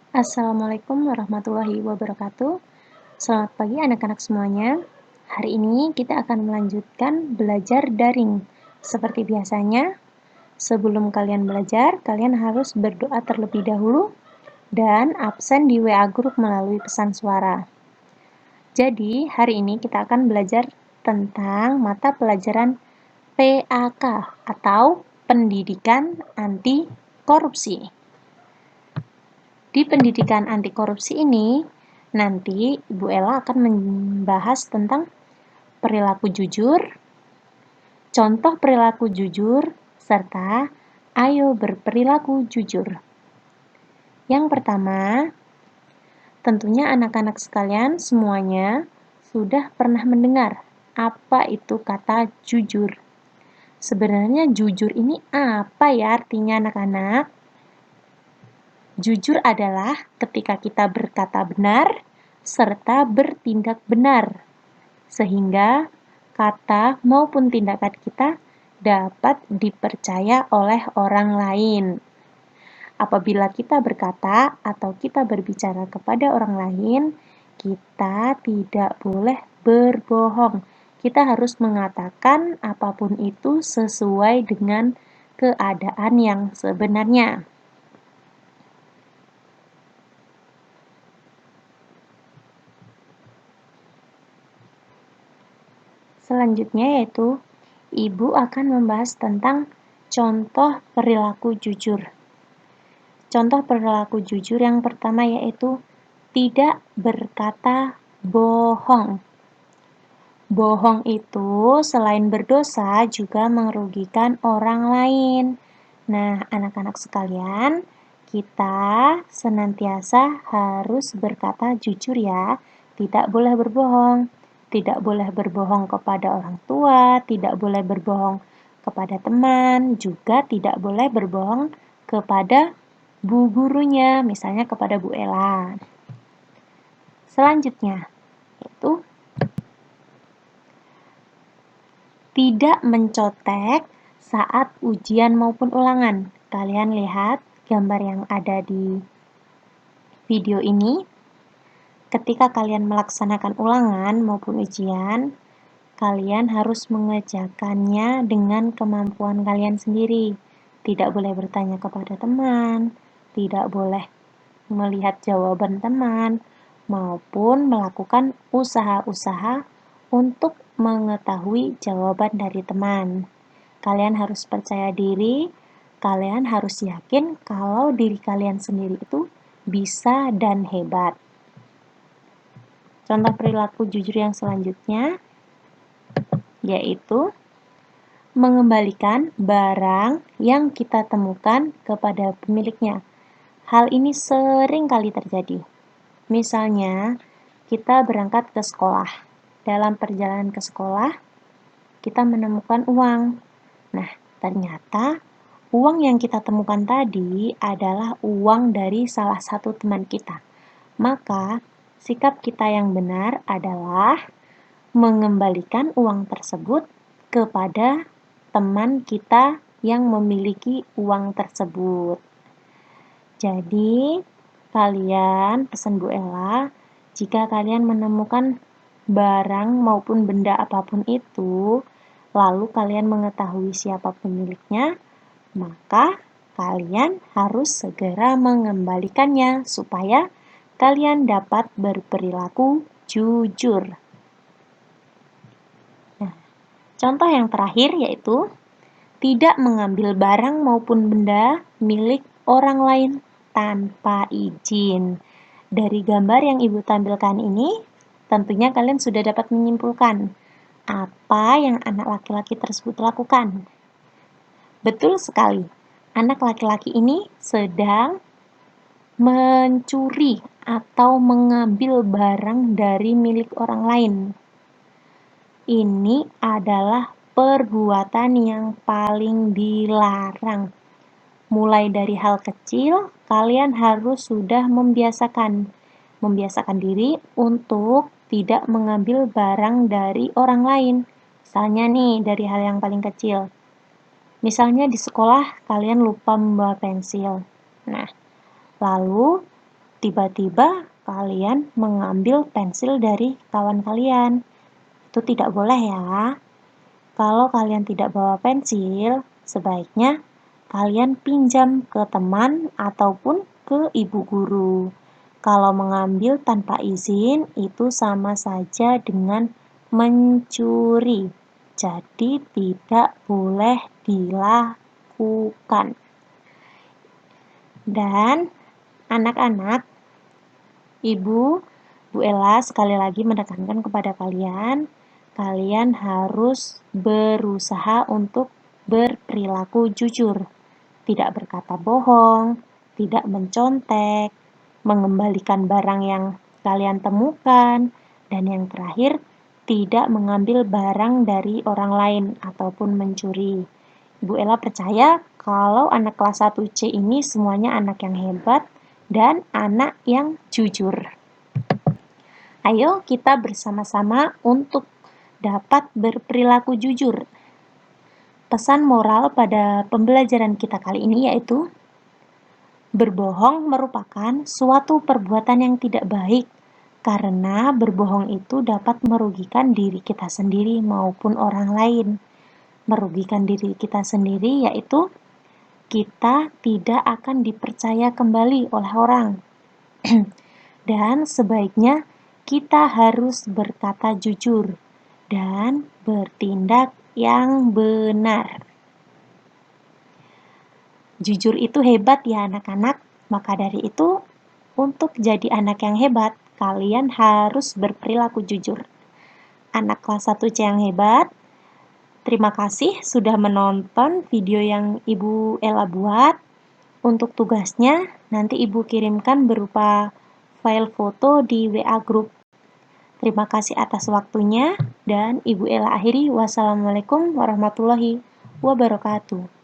Assalamualaikum warahmatullahi wabarakatuh. Selamat pagi anak-anak semuanya. Hari ini kita akan melanjutkan belajar daring. Seperti biasanya, sebelum kalian belajar, kalian harus berdoa terlebih dahulu dan absen di WA Group melalui pesan suara. Jadi, hari ini kita akan belajar tentang mata pelajaran PAK atau Pendidikan Anti Korupsi. Di pendidikan anti korupsi ini, nanti Ibu Ella akan membahas tentang perilaku jujur, contoh perilaku jujur, serta ayo berperilaku jujur. Yang pertama, tentunya anak-anak sekalian semuanya sudah pernah mendengar apa itu kata jujur. Sebenarnya jujur ini apa ya artinya anak-anak? Jujur adalah ketika kita berkata benar serta bertindak benar, sehingga kata maupun tindakan kita dapat dipercaya oleh orang lain. Apabila kita berkata atau kita berbicara kepada orang lain, kita tidak boleh berbohong. Kita harus mengatakan apapun itu sesuai dengan keadaan yang sebenarnya. Selanjutnya yaitu, Ibu akan membahas tentang contoh perilaku jujur. Contoh perilaku jujur yang pertama yaitu tidak berkata bohong. Bohong itu selain berdosa juga merugikan orang lain. Nah, anak-anak sekalian, kita senantiasa harus berkata jujur ya, tidak boleh berbohong. Tidak boleh berbohong kepada orang tua, tidak boleh berbohong kepada teman, juga tidak boleh berbohong kepada bu gurunya, misalnya kepada Bu Ella. Selanjutnya, yaitu tidak mencontek saat ujian maupun ulangan. Kalian lihat gambar yang ada di video ini. Ketika kalian melaksanakan ulangan maupun ujian, kalian harus mengerjakannya dengan kemampuan kalian sendiri. Tidak boleh bertanya kepada teman, tidak boleh melihat jawaban teman, maupun melakukan usaha-usaha untuk mengetahui jawaban dari teman. Kalian harus percaya diri, kalian harus yakin kalau diri kalian sendiri itu bisa dan hebat. Contoh perilaku jujur yang selanjutnya yaitu mengembalikan barang yang kita temukan kepada pemiliknya. Hal ini sering kali terjadi. Misalnya, kita berangkat ke sekolah. Dalam perjalanan ke sekolah, kita menemukan uang. Nah, ternyata uang yang kita temukan tadi adalah uang dari salah satu teman kita. Maka, sikap kita yang benar adalah mengembalikan uang tersebut kepada teman kita yang memiliki uang tersebut. Jadi, kalian, pesan Bu Ella, jika kalian menemukan barang maupun benda apapun itu, lalu kalian mengetahui siapa pemiliknya, maka kalian harus segera mengembalikannya supaya kalian dapat berperilaku jujur. Nah, contoh yang terakhir yaitu tidak mengambil barang maupun benda milik orang lain tanpa izin. Dari gambar yang Ibu tampilkan ini, tentunya kalian sudah dapat menyimpulkan apa yang anak laki-laki tersebut lakukan. Betul sekali, anak laki-laki ini sedang mencuri atau mengambil barang dari milik orang lain. Ini adalah perbuatan yang paling dilarang. Mulai dari hal kecil, kalian harus sudah membiasakan diri untuk tidak mengambil barang dari orang lain. Misalnya nih, dari hal yang paling kecil. Misalnya di sekolah, kalian lupa membawa pensil. Nah, lalu tiba-tiba kalian mengambil pensil dari kawan kalian. Itu tidak boleh ya. Kalau kalian tidak bawa pensil, sebaiknya kalian pinjam ke teman ataupun ke ibu guru. Kalau mengambil tanpa izin, itu sama saja dengan mencuri. Jadi tidak boleh dilakukan. Dan anak-anak, Bu Ella sekali lagi menekankan kepada kalian harus berusaha untuk berperilaku jujur, tidak berkata bohong, tidak mencontek, mengembalikan barang yang kalian temukan, dan yang terakhir, tidak mengambil barang dari orang lain ataupun mencuri. Ibu Ella percaya kalau anak kelas 1C ini semuanya anak yang hebat dan anak yang jujur. Ayo kita bersama-sama untuk dapat berperilaku jujur. Pesan moral pada pembelajaran kita kali ini yaitu berbohong merupakan suatu perbuatan yang tidak baik karena berbohong itu dapat merugikan diri kita sendiri maupun orang lain. Merugikan diri kita sendiri yaitu kita tidak akan dipercaya kembali oleh orang. Dan sebaiknya kita harus berkata jujur dan bertindak yang benar. Jujur itu hebat ya anak-anak, maka dari itu untuk jadi anak yang hebat, kalian harus berperilaku jujur. Anak kelas 1C yang hebat, terima kasih sudah menonton video yang Ibu Ella buat. Untuk tugasnya, nanti Ibu kirimkan berupa file foto di WA Group. Terima kasih atas waktunya, dan Ibu Ella akhiri. Wassalamualaikum warahmatullahi wabarakatuh.